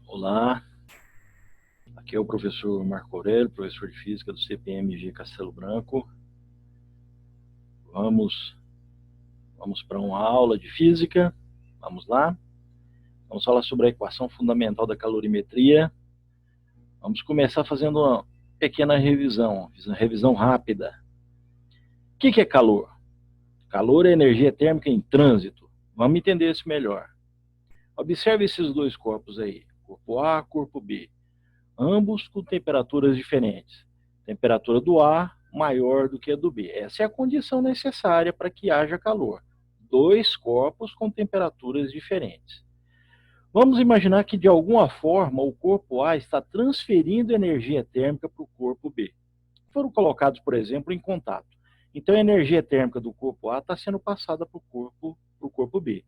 Olá, aqui é o professor Marco Aurélio, professor de Física do CPMG Castelo Branco. Vamos para uma aula de Física, vamos lá. Vamos falar sobre a equação fundamental da calorimetria. Vamos começar fazendo uma pequena revisão, uma revisão rápida. O que é calor? Calor é energia térmica em trânsito. Vamos entender isso melhor. Observe esses dois corpos aí, corpo A, corpo B. Ambos com temperaturas diferentes. Temperatura do A maior do que a do B. Essa é a condição necessária para que haja calor. Dois corpos com temperaturas diferentes. Vamos imaginar que, de alguma forma, o corpo A está transferindo energia térmica para o corpo B. Foram colocados, por exemplo, em contato. Então, a energia térmica do corpo A está sendo passada para o corpo B.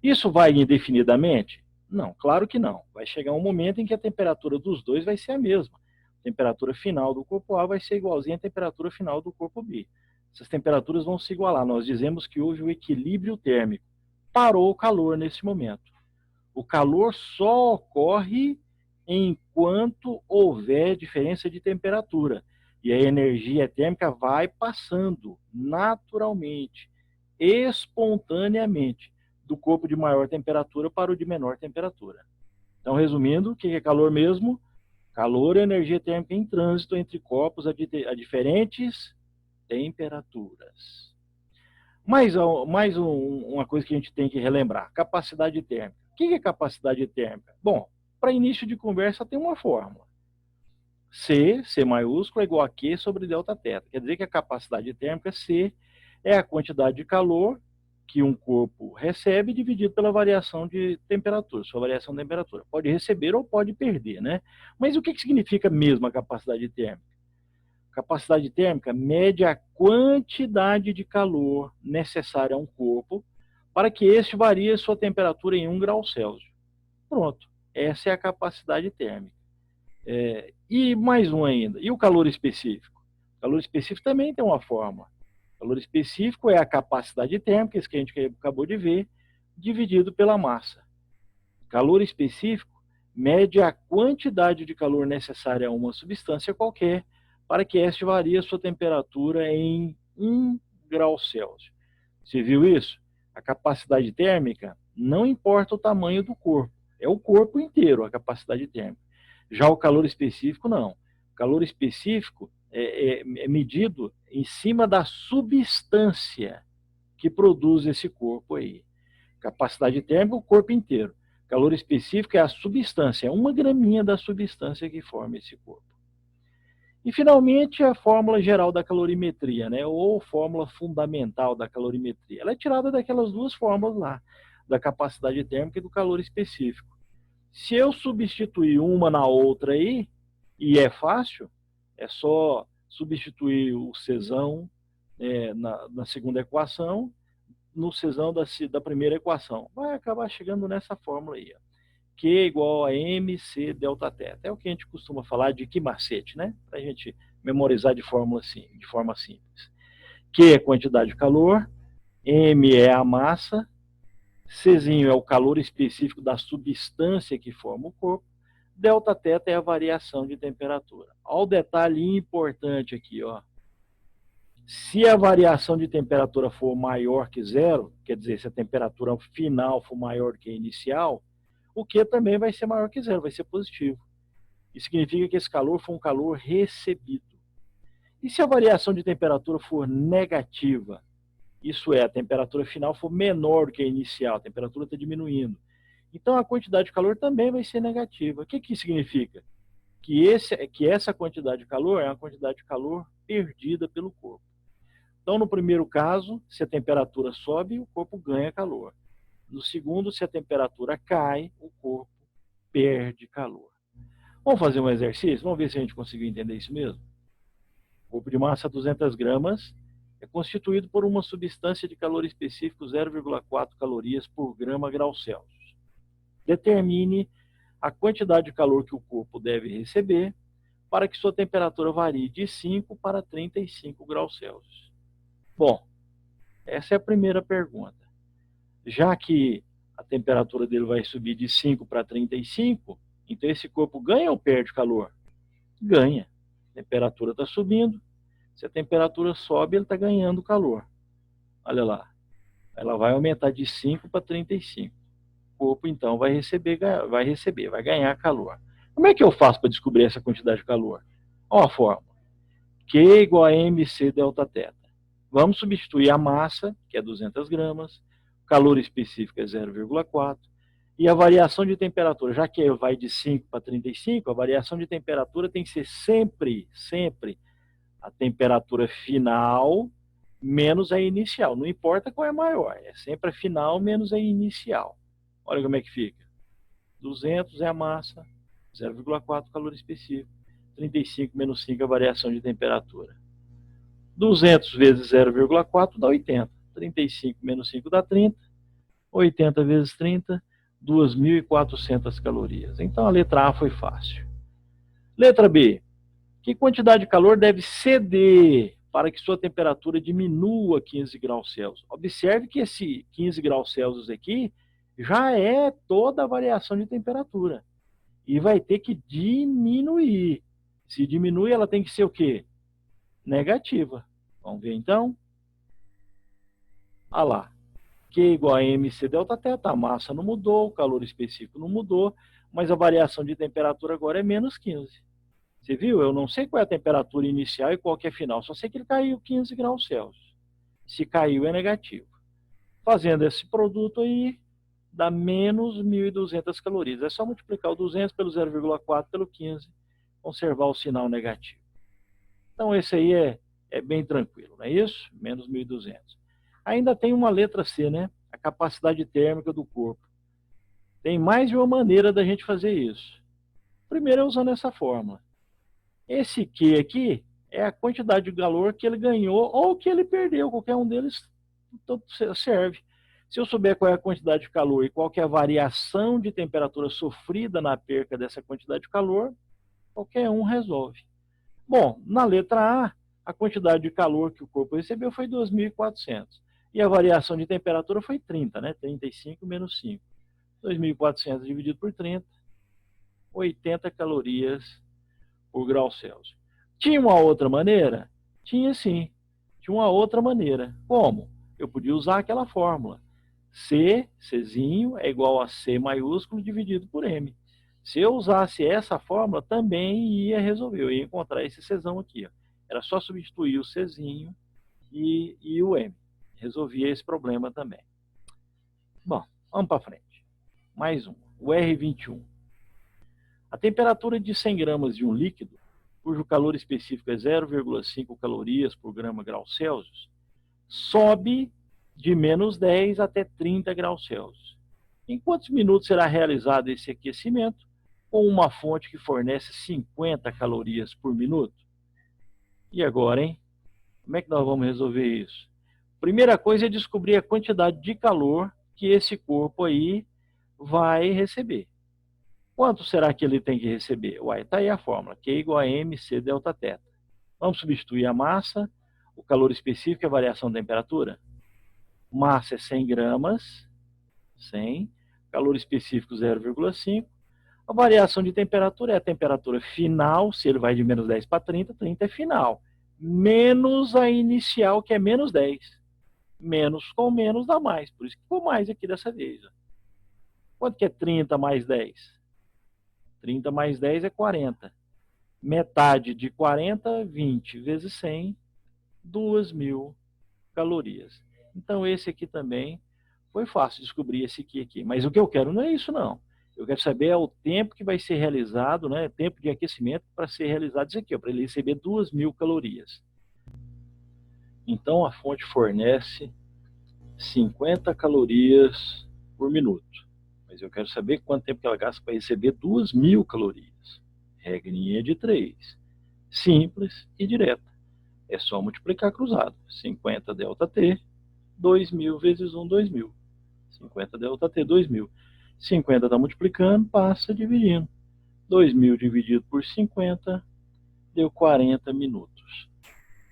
Isso vai indefinidamente? Não, claro que não. Vai chegar um momento em que a temperatura dos dois vai ser a mesma. A temperatura final do corpo A vai ser igualzinha à temperatura final do corpo B. Essas temperaturas vão se igualar. Nós dizemos que houve o equilíbrio térmico. Parou o calor nesse momento. O calor só ocorre enquanto houver diferença de temperatura. E a energia térmica vai passando naturalmente, espontaneamente, do corpo de maior temperatura para o de menor temperatura. Então, resumindo, o que é calor mesmo? Calor é energia térmica em trânsito entre corpos a diferentes temperaturas. Uma coisa que a gente tem que relembrar, capacidade térmica. O que é capacidade térmica? Bom, para início de conversa tem uma fórmula. C maiúsculo, é igual a Q sobre delta θ. Quer dizer que a capacidade térmica, C, é a quantidade de calor que um corpo recebe dividido pela variação de temperatura, sua variação de temperatura. Pode receber ou pode perder, né? Mas o que significa mesmo a capacidade térmica? Capacidade térmica mede a quantidade de calor necessária a um corpo para que este varie sua temperatura em 1 grau Celsius. Pronto, essa é a capacidade térmica. E mais um ainda, e o calor específico? O calor específico também tem uma fórmula. O calor específico é a capacidade térmica, isso que a gente acabou de ver, dividido pela massa. Calor específico mede a quantidade de calor necessária a uma substância qualquer para que esta varie a sua temperatura em 1 grau Celsius. Você viu isso? A capacidade térmica não importa o tamanho do corpo, é o corpo inteiro a capacidade térmica. Já o calor específico, não. O calor específico é medido em cima da substância que produz esse corpo aí. Capacidade térmica, o corpo inteiro. Calor específico é a substância, é uma graminha da substância que forma esse corpo. E, finalmente, a fórmula geral da calorimetria, né? Ou fórmula fundamental da calorimetria. Ela é tirada daquelas duas fórmulas lá, da capacidade térmica e do calor específico. Se eu substituir uma na outra aí, e é fácil, é só substituir o Czão na segunda equação, no Czão da primeira equação. Vai acabar chegando nessa fórmula aí. Ó. Q igual a mc delta θ. É o que a gente costuma falar de que macete, né? Para a gente memorizar de forma simples. Q é a quantidade de calor, M é a massa, Czinho é o calor específico da substância que forma o corpo, delta θ é a variação de temperatura. Olha o detalhe importante aqui, ó. Se a variação de temperatura for maior que zero, quer dizer, se a temperatura final for maior que a inicial, o Q também vai ser maior que zero, vai ser positivo. Isso significa que esse calor foi um calor recebido. E se a variação de temperatura for negativa, isso é, a temperatura final for menor do que a inicial, a temperatura está diminuindo, então a quantidade de calor também vai ser negativa. O que significa? Que essa quantidade de calor é uma quantidade de calor perdida pelo corpo. Então, no primeiro caso, se a temperatura sobe, o corpo ganha calor. No segundo, se a temperatura cai, o corpo perde calor. Vamos fazer um exercício? Vamos ver se a gente conseguiu entender isso mesmo? O corpo de massa 200 gramas é constituído por uma substância de calor específico 0,4 calorias por grama grau Celsius. Determine a quantidade de calor que o corpo deve receber para que sua temperatura varie de 5 para 35 graus Celsius. Bom, essa é a primeira pergunta. Já que a temperatura dele vai subir de 5 para 35, Então esse corpo ganha ou perde calor? Ganha. A temperatura está subindo. Se a temperatura sobe, ele está ganhando calor. Olha lá. Ela vai aumentar de 5 para 35. O corpo, então, vai ganhar calor. Como é que eu faço para descobrir essa quantidade de calor? Olha a fórmula. Q igual a mc delta θ. Vamos substituir a massa, que é 200 gramas, o calor específico é 0,4, e a variação de temperatura, já que vai de 5 para 35, a variação de temperatura tem que ser sempre a temperatura final menos a inicial. Não importa qual é maior, é sempre a final menos a inicial. Olha como é que fica. 200 é a massa, 0,4 calor específico, 35 menos 5 a variação de temperatura. 200 vezes 0,4 dá 80. 35 menos 5 dá 30. 80 vezes 30, 2.400 calorias. Então a letra A foi fácil. Letra B. Que quantidade de calor deve ceder para que sua temperatura diminua 15 graus Celsius? Observe que esse 15 graus Celsius aqui já é toda a variação de temperatura. E vai ter que diminuir. Se diminui, ela tem que ser o quê? Negativa. Vamos ver então? Olha lá. Q igual a mc delta θ, a massa não mudou, o calor específico não mudou, mas a variação de temperatura agora é menos 15. Você viu? Eu não sei qual é a temperatura inicial e qual que é a final, só sei que ele caiu 15 graus Celsius. Se caiu, é negativo. Fazendo esse produto aí, dá menos 1.200 calorias. É só multiplicar o 200 pelo 0,4 pelo 15, conservar o sinal negativo. Então esse aí é bem tranquilo, não é isso? Menos 1.200. Ainda tem uma letra C, né? A capacidade térmica do corpo. Tem mais de uma maneira da gente fazer isso. Primeiro é usando essa fórmula. Esse Q aqui é a quantidade de calor que ele ganhou ou que ele perdeu. Qualquer um deles serve. Se eu souber qual é a quantidade de calor e qual que é a variação de temperatura sofrida na perca dessa quantidade de calor, qualquer um resolve. Bom, na letra A quantidade de calor que o corpo recebeu foi 2.400. E a variação de temperatura foi 30, né? 35 menos 5. 2.400 dividido por 30, 80 calorias por grau Celsius. Tinha uma outra maneira? Tinha sim. Tinha uma outra maneira. Como? Eu podia usar aquela fórmula. Czinho é igual a C maiúsculo dividido por M. Se eu usasse essa fórmula, também ia resolver. Eu ia encontrar esse Czão aqui. Ó. Era só substituir o Czinho e o M. Resolvia esse problema também. Bom, vamos para frente. Mais um. O R21. A temperatura de 100 gramas de um líquido, cujo calor específico é 0,5 calorias por grama grau Celsius, sobe de menos 10 até 30 graus Celsius. Em quantos minutos será realizado esse aquecimento com uma fonte que fornece 50 calorias por minuto? E agora, hein? Como é que nós vamos resolver isso? Primeira coisa é descobrir a quantidade de calor que esse corpo aí vai receber. Quanto será que ele tem que receber? Uai, tá aí a fórmula, Q igual a mc delta θ. Vamos substituir a massa, o calor específico é a variação da temperatura. Massa é 100 gramas, 100, calor específico 0,5. A variação de temperatura é a temperatura final, se ele vai de menos 10 para 30, 30 é final. Menos a inicial, que é menos 10. Menos com menos dá mais, por isso que ficou mais aqui dessa vez. Ó. Quanto que é 30 mais 10? 30 mais 10 é 40. Metade de 40, 20 vezes 100, 2.000 calorias. Então esse aqui também foi fácil descobrir esse aqui. Mas o que eu quero não é isso não. Eu quero saber é o tempo que vai ser realizado, né? Tempo de aquecimento para ser realizado isso aqui, para ele receber 2.000 calorias. Então a fonte fornece 50 calorias por minuto. Mas eu quero saber quanto tempo que ela gasta para receber 2.000 calorias. Regrinha de 3. Simples e direta. É só multiplicar cruzado. 50 ΔT, 2.000 vezes 1, 2.000. 50 ΔT, 2.000. 50 está multiplicando, passa dividindo. 2.000 dividido por 50, deu 40 minutos.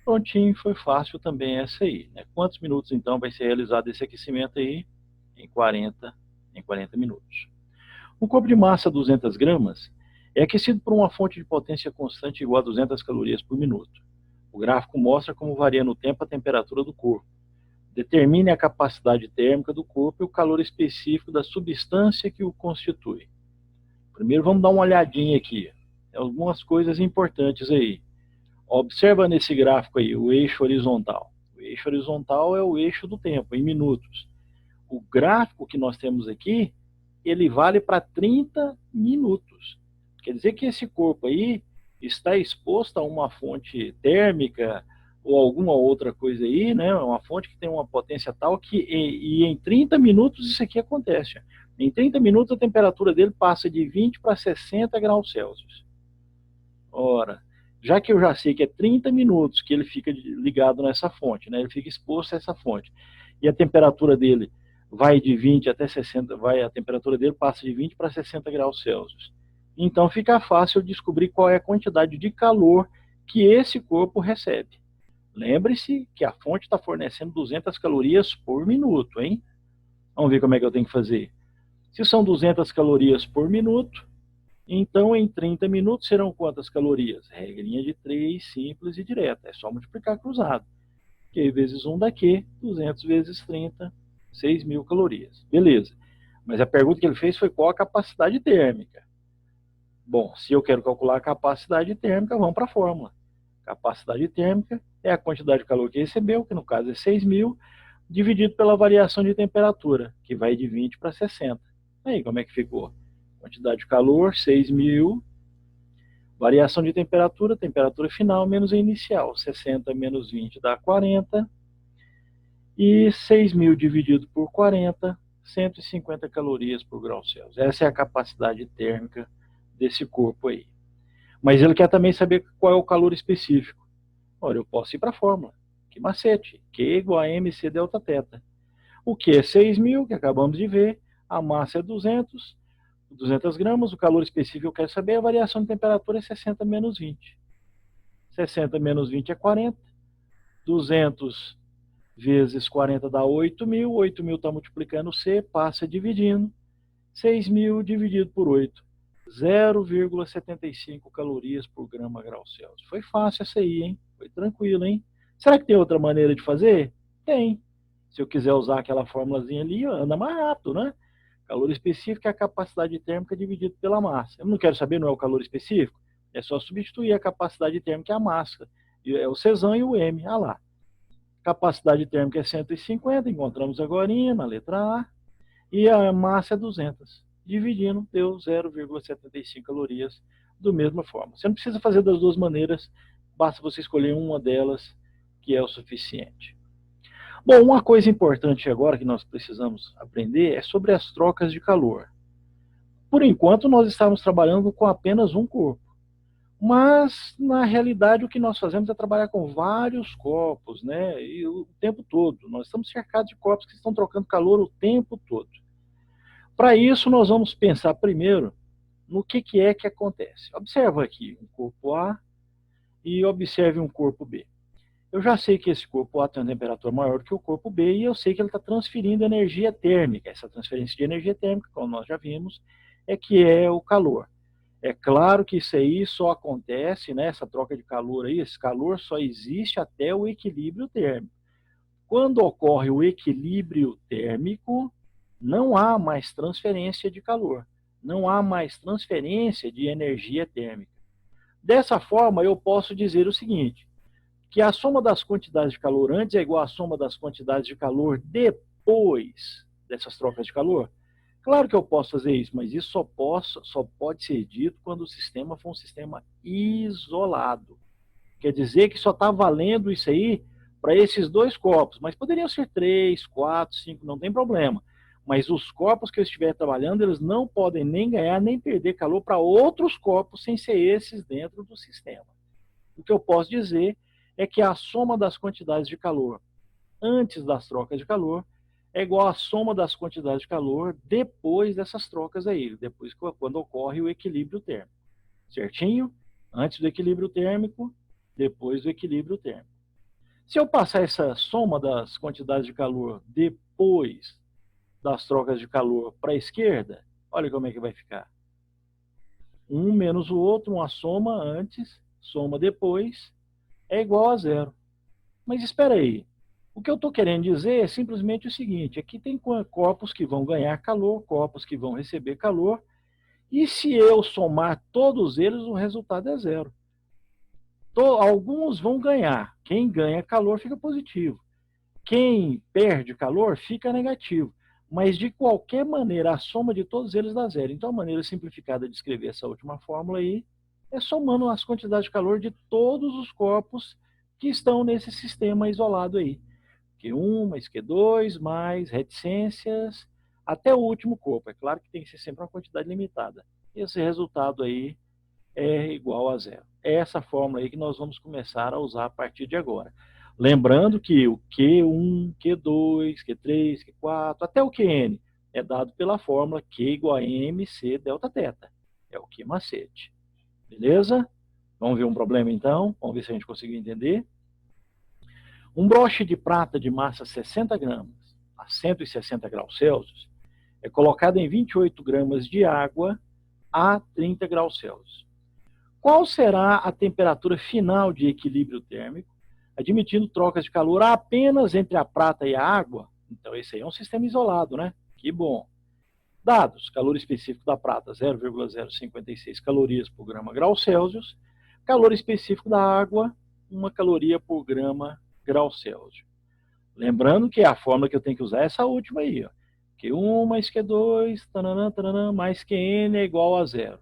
Prontinho, foi fácil também essa aí. Né? Quantos minutos, então, vai ser realizado esse aquecimento aí? Em 40 minutos. O corpo de massa 200 gramas é aquecido por uma fonte de potência constante igual a 200 calorias por minuto. O gráfico mostra como varia no tempo a temperatura do corpo. Determine a capacidade térmica do corpo e o calor específico da substância que o constitui. Primeiro vamos dar uma olhadinha aqui. Tem algumas coisas importantes aí. Observa nesse gráfico aí o eixo horizontal. O eixo horizontal é o eixo do tempo, em minutos. O gráfico que nós temos aqui, ele vale para 30 minutos. Quer dizer que esse corpo aí está exposto a uma fonte térmica ou alguma outra coisa aí, né? Uma fonte que tem uma potência tal que em 30 minutos isso aqui acontece. Em 30 minutos a temperatura dele passa de 20 para 60 graus Celsius. Ora, já que eu já sei que é 30 minutos que ele fica ligado nessa fonte, né? Ele fica exposto a essa fonte, e a temperatura dele vai de 20 até 60, a temperatura dele passa de 20 para 60 graus Celsius. Então fica fácil descobrir qual é a quantidade de calor que esse corpo recebe. Lembre-se que a fonte está fornecendo 200 calorias por minuto, hein? Vamos ver como é que eu tenho que fazer. Se são 200 calorias por minuto, então em 30 minutos serão quantas calorias? Regrinha de 3, simples e direta. É só multiplicar cruzado. Q vezes 1 daqui, 200 vezes 30, 6.000 calorias. Beleza. Mas a pergunta que ele fez foi qual a capacidade térmica. Bom, se eu quero calcular a capacidade térmica, vamos para a fórmula. Capacidade térmica é a quantidade de calor que recebeu, que no caso é 6.000, dividido pela variação de temperatura, que vai de 20 para 60. Aí, como é que ficou? Quantidade de calor, 6.000, variação de temperatura, temperatura final menos a inicial, 60 menos 20 dá 40, e 6.000 dividido por 40, 150 calorias por grau Celsius. Essa é a capacidade térmica desse corpo aí. Mas ele quer também saber qual é o calor específico. Olha, eu posso ir para a fórmula. Que macete. Q igual a mc delta θ. O Q é 6.000, que acabamos de ver. A massa é 200 gramas. O calor específico eu quero saber. A variação de temperatura é 60 menos 20. 60 menos 20 é 40. 200 vezes 40 dá 8.000. 8.000 está multiplicando C, passa dividindo. 6.000 dividido por 8. 0,75 calorias por grama grau Celsius. Foi fácil essa aí, hein? Foi tranquilo, hein? Será que tem outra maneira de fazer? Tem. Se eu quiser usar aquela formulazinha ali, anda mais rápido, né? Calor específico é a capacidade térmica dividido pela massa. Eu não quero saber, não é o calor específico? É só substituir a capacidade térmica e a massa. É o Czão e o M. Ah lá. Capacidade térmica é 150, encontramos agora na letra A. E a massa é 200. Dividindo, deu 0,75 calorias da mesma forma. Você não precisa fazer das duas maneiras, basta você escolher uma delas que é o suficiente. Bom, uma coisa importante agora que nós precisamos aprender é sobre as trocas de calor. Por enquanto, nós estamos trabalhando com apenas um corpo. Mas, na realidade, o que nós fazemos é trabalhar com vários corpos, né? E o tempo todo. Nós estamos cercados de corpos que estão trocando calor o tempo todo. Para isso, nós vamos pensar primeiro no que é que acontece. Observa aqui um corpo A e observe um corpo B. Eu já sei que esse corpo A tem uma temperatura maior que o corpo B e eu sei que ele está transferindo energia térmica. Essa transferência de energia térmica, como nós já vimos, é que é o calor. É claro que isso aí só acontece, né, essa troca de calor aí, esse calor só existe até o equilíbrio térmico. Quando ocorre o equilíbrio térmico, não há mais transferência de calor, não há mais transferência de energia térmica. Dessa forma, eu posso dizer o seguinte, que a soma das quantidades de calor antes é igual à soma das quantidades de calor depois dessas trocas de calor. Claro que eu posso fazer isso, mas isso só pode ser dito quando o sistema for um sistema isolado. Quer dizer que só está valendo isso aí para esses dois corpos, mas poderiam ser 3, 4, 5, não tem problema. Mas os corpos que eu estiver trabalhando, eles não podem nem ganhar nem perder calor para outros corpos sem ser esses dentro do sistema. O que eu posso dizer é que a soma das quantidades de calor antes das trocas de calor é igual à soma das quantidades de calor depois dessas trocas aí, depois quando ocorre o equilíbrio térmico. Certinho? Antes do equilíbrio térmico, depois do equilíbrio térmico. Se eu passar essa soma das quantidades de calor depois das trocas de calor para a esquerda, Olha como é que vai ficar. Um menos o outro, uma soma antes, soma depois, é igual a zero. Mas espera aí. O que eu estou querendo dizer é simplesmente o seguinte: aqui tem corpos que vão ganhar calor, corpos que vão receber calor, e se eu somar todos eles, o resultado é zero. Alguns vão ganhar. Quem ganha calor fica positivo. Quem perde calor fica negativo. Mas, de qualquer maneira, a soma de todos eles dá zero. Então, a maneira simplificada de escrever essa última fórmula aí é somando as quantidades de calor de todos os corpos que estão nesse sistema isolado aí. Q1 mais Q2 mais reticências até o último corpo. É claro que tem que ser sempre uma quantidade limitada. Esse resultado aí é igual a zero. É essa fórmula aí que nós vamos começar a usar a partir de agora. Lembrando que o Q1, Q2, Q3, Q4, até o Qn é dado pela fórmula Q igual a MC delta θ. É o Q macete. Beleza? Vamos ver um problema então? Vamos ver se a gente conseguiu entender. Um broche de prata de massa 60 gramas a 160 graus Celsius é colocado em 28 gramas de água a 30 graus Celsius. Qual será a temperatura final de equilíbrio térmico, admitindo trocas de calor apenas entre a prata e a água? Então, esse aí é um sistema isolado, né? Que bom. Dados: calor específico da prata, 0,056 calorias por grama grau Celsius. Calor específico da água, 1 caloria por grama grau Celsius. Lembrando que a fórmula que eu tenho que usar é essa última aí, ó. Q1 mais Q2, tananã, tananã, mais Qn é igual a zero.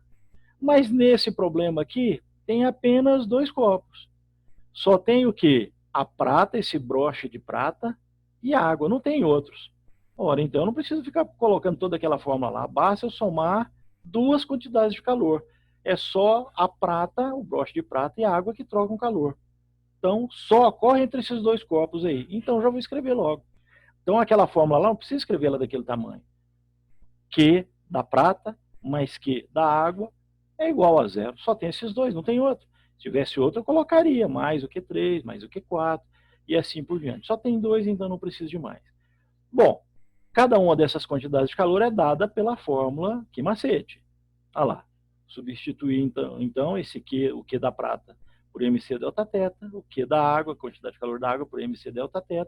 Mas nesse problema aqui, tem apenas dois copos. Só tem o quê? A prata, esse broche de prata, e a água, não tem outros. Ora, então eu não preciso ficar colocando toda aquela fórmula lá, basta eu somar duas quantidades de calor. É só a prata, o broche de prata e a água que trocam calor. Então, só ocorre entre esses dois copos aí. Então, já vou escrever logo. Então, aquela fórmula lá, não precisa escrever ela daquele tamanho. Q da prata mais Q da água é igual a zero. Só tem esses dois, não tem outro. Se tivesse outro, eu colocaria mais o Q3, mais o Q4, e assim por diante. Só tem dois, então não preciso de mais. Bom, cada uma dessas quantidades de calor é dada pela fórmula Q macete. Olha lá. Substituir, então esse Q, o Q da prata, por MC delta θ, o Q da água, a quantidade de calor da água, por MC delta θ.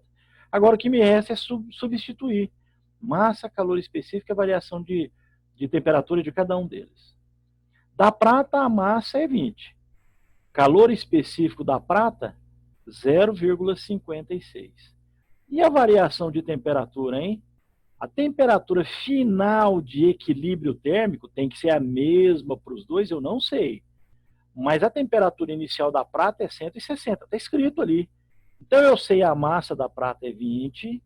Agora, o que me resta é substituir massa, calor específico e a variação de temperatura de cada um deles. Da prata, a massa é 20. Calor específico da prata, 0,56. E a variação de temperatura, hein? A temperatura final de equilíbrio térmico tem que ser a mesma para os dois, eu não sei. Mas a temperatura inicial da prata é 160, está escrito ali. Então eu sei a massa da prata é 20,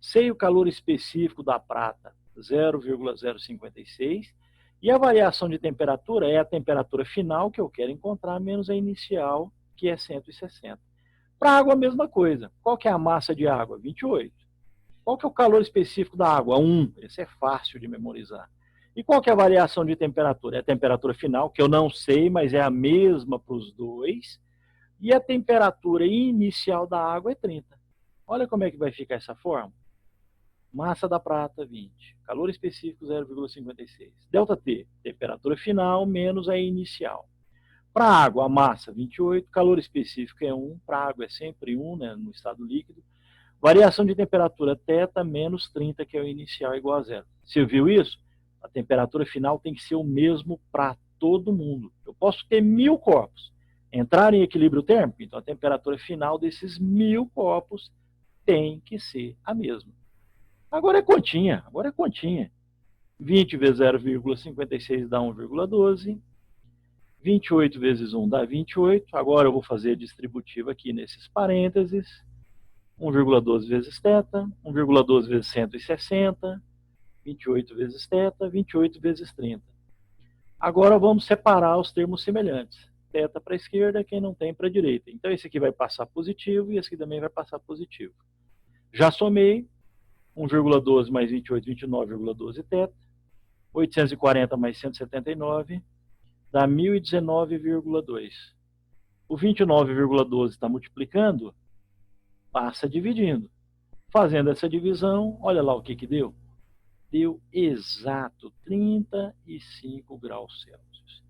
sei o calor específico da prata, 0,056, e a variação de temperatura é a temperatura final que eu quero encontrar, menos a inicial, que é 160. Para a água, a mesma coisa. Qual que é a massa de água? 28. Qual que é o calor específico da água? 1. Esse é fácil de memorizar. E qual que é a variação de temperatura? É a temperatura final, que eu não sei, mas é a mesma para os dois. E a temperatura inicial da água é 30. Olha como é que vai ficar essa forma. Massa da prata, 20. Calor específico, 0,56. Delta T, temperatura final menos a inicial. Para a água, a massa, 28. Calor específico é 1. Para a água é sempre 1, né, no estado líquido. Variação de temperatura, θ menos 30, que é o inicial, igual a zero. Você viu isso? A temperatura final tem que ser o mesmo para todo mundo. Eu posso ter 1000 corpos. Entrar em equilíbrio térmico, então a temperatura final desses 1000 corpos tem que ser a mesma. Agora é continha, 20 vezes 0,56 dá 1,12. 28 vezes 1 dá 28. Agora eu vou fazer a distributiva aqui nesses parênteses. 1,12 vezes θ, 1,12 vezes 160, 28 vezes θ, 28 vezes 30. Agora vamos separar os termos semelhantes. Θ para a esquerda, quem não tem para a direita. Então esse aqui vai passar positivo e esse aqui também vai passar positivo. Já somei. 1,12 mais 28, 29,12 θ. 840 mais 179 dá 1019,2. O 29,12 está multiplicando, passa dividindo. Fazendo essa divisão, olha lá o que deu. deu exato 35 graus Celsius.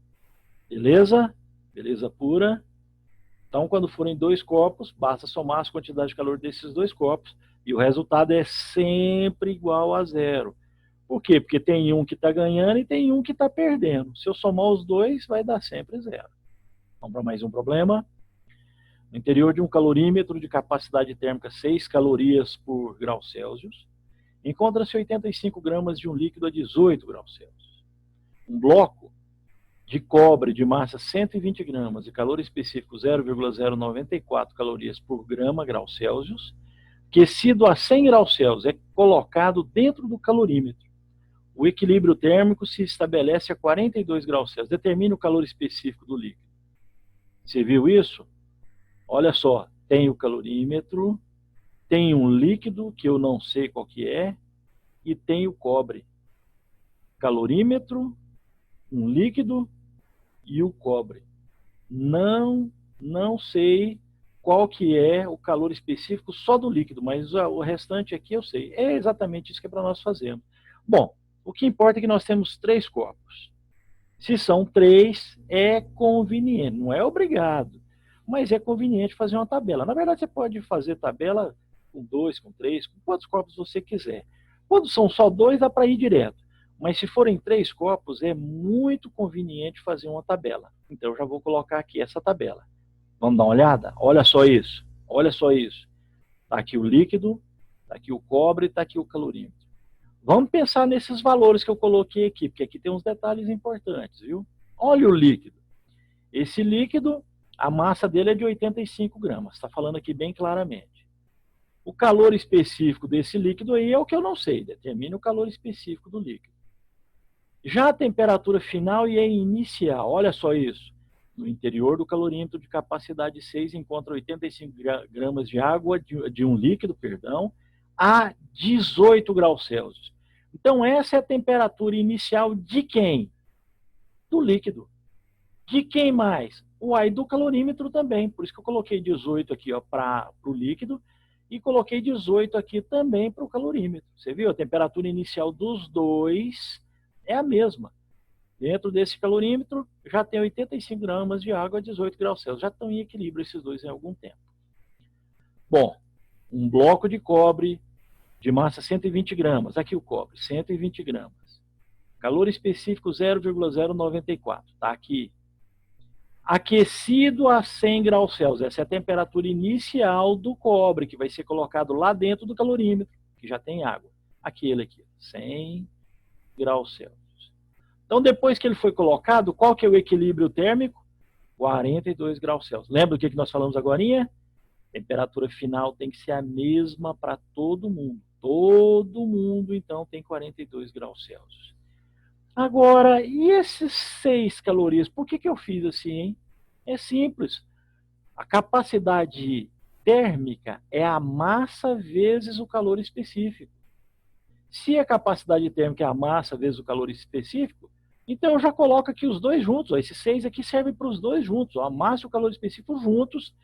Beleza? Beleza pura? Então, quando forem 2 copos, basta somar as quantidades de calor desses 2 copos e o resultado é sempre igual a 0. Por quê? Porque tem um que está ganhando e tem um que está perdendo. Se eu somar os dois, vai dar sempre 0. Vamos para mais um problema. No interior de um calorímetro de capacidade térmica 6 calorias por grau Celsius, encontra-se 85 gramas de um líquido a 18 graus Celsius. Um bloco de cobre de massa 120 gramas e calor específico 0,094 calorias por grama grau Celsius, aquecido a 100 graus Celsius, é colocado dentro do calorímetro. O equilíbrio térmico se estabelece a 42 graus Celsius. Determina o calor específico do líquido. Você viu isso? Olha só, tem o calorímetro, tem um líquido que eu não sei qual que é, e tem o cobre. Calorímetro, um líquido e o cobre. Não sei qual que é o calor específico só do líquido, mas o restante aqui eu sei. É exatamente isso que é para nós fazermos. Bom, o que importa é que nós temos 3 copos. Se são 3, é conveniente, não é obrigado, mas é conveniente fazer uma tabela. Na verdade, você pode fazer tabela com 2, com 3, com quantos copos você quiser. Quando são só 2, dá para ir direto. Mas se forem 3 copos, é muito conveniente fazer uma tabela. Então, eu já vou colocar aqui essa tabela. Vamos dar uma olhada? Olha só isso. Olha só isso. Está aqui o líquido, está aqui o cobre, está aqui o calorímetro. Vamos pensar nesses valores que eu coloquei aqui, porque aqui tem uns detalhes importantes, viu? Olha o líquido. Esse líquido, a massa dele é de 85 gramas. Está falando aqui bem claramente. O calor específico desse líquido aí é o que eu não sei. Determine o calor específico do líquido. Já a temperatura final e a inicial, olha só isso. No interior do calorímetro de capacidade 6 encontra 85 gramas de água, de um líquido, perdão, a 18 graus Celsius. Então, essa é a temperatura inicial de quem? Do líquido. De quem mais? Do calorímetro também. Por isso que eu coloquei 18 aqui para o líquido e coloquei 18 aqui também para o calorímetro. Você viu? A temperatura inicial dos dois é a mesma. Dentro desse calorímetro já tem 85 gramas de água a 18 graus Celsius. Já estão em equilíbrio esses dois em algum tempo. Bom, um bloco de cobre de massa 120 gramas. Aqui o cobre, 120 gramas. Calor específico 0,094. Está aqui. Aquecido a 100 graus Celsius. Essa é a temperatura inicial do cobre, que vai ser colocado lá dentro do calorímetro, que já tem água. Aquele aqui, 100 graus Celsius. Então, depois que ele foi colocado, qual que é o equilíbrio térmico? 42 graus Celsius. Lembra o que nós falamos agora? Temperatura final tem que ser a mesma para todo mundo. Todo mundo, então, tem 42 graus Celsius. Agora, e esses 6 calorias? Por que eu fiz assim, hein? É simples. A capacidade térmica é a massa vezes o calor específico. Se a capacidade térmica é a massa vezes o calor específico, então eu já coloco aqui os dois juntos. Esses 6 aqui servem para os dois juntos. A massa e o calor específico juntos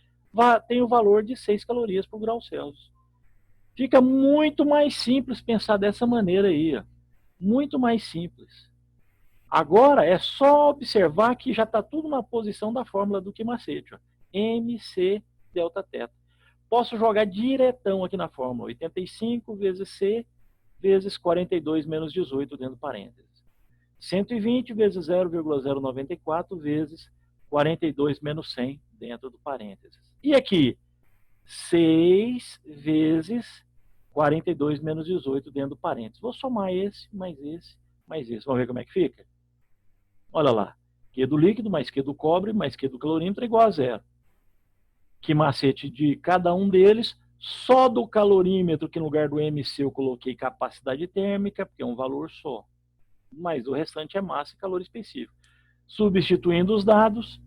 tem o valor de 6 calorias por grau Celsius. Fica muito mais simples pensar dessa maneira aí. Muito mais simples. Agora é só observar que já está tudo na posição da fórmula do que macete. Ó. MC delta θ. Posso jogar diretão aqui na fórmula. 85 vezes C vezes 42 menos 18 dentro do parênteses. 120 vezes 0,094 vezes 42 menos 100 dentro do parênteses. E aqui, 6 vezes 42 menos 18 dentro do parênteses. Vou somar esse, mais esse, mais esse. Vamos ver como é que fica? Olha lá. Q do líquido mais Q do cobre mais Q do calorímetro é igual a 0. Que macete de cada um deles, só do calorímetro, que no lugar do MC eu coloquei capacidade térmica, porque é um valor só. Mas o restante é massa e calor específico. Substituindo os dados,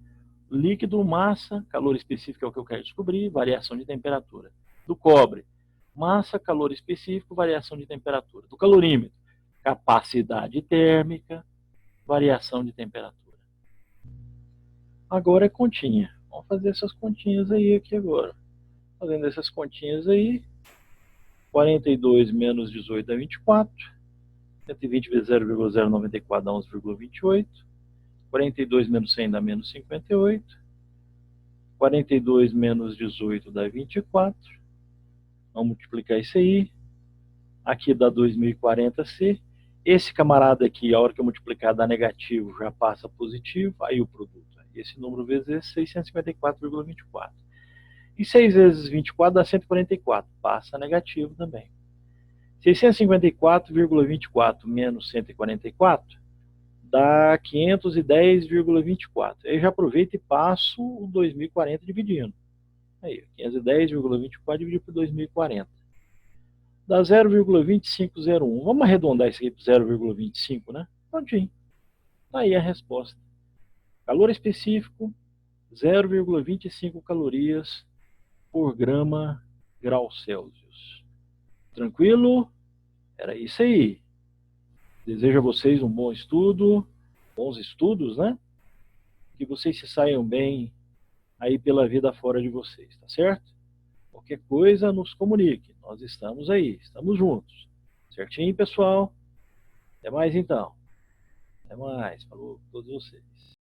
líquido, massa, calor específico é o que eu quero descobrir, variação de temperatura. Do cobre, massa, calor específico, variação de temperatura. Do calorímetro, capacidade térmica, variação de temperatura. Agora é continha. Vamos fazer essas continhas aí aqui agora. Fazendo essas continhas aí, 42 menos 18 dá 24. 120 vezes 0,094 dá 11,28. 42 menos 100 dá menos 58. 42 menos 18 dá 24. Vamos multiplicar isso aí. Aqui dá 2040C. Esse camarada aqui, a hora que eu multiplicar dá negativo, já passa positivo. Aí o produto. Esse número vezes esse, 654,24. E 6 vezes 24 dá 144. Passa negativo também. 654,24 menos 144 dá 510,24. Aí já aproveito e passo o 2040 dividindo. Aí, 510,24 dividido por 2040. Dá 0,2501. Vamos arredondar isso aqui para 0,25, né? Prontinho. Tá aí a resposta. Calor específico, 0,25 calorias por grama grau Celsius. Tranquilo? Era isso aí. Desejo a vocês um bom estudo, bons estudos, né? Que vocês se saiam bem aí pela vida fora de vocês, tá certo? Qualquer coisa, nos comunique. Nós estamos aí, estamos juntos. Certinho, pessoal? Até mais então. Até mais. Falou para todos vocês.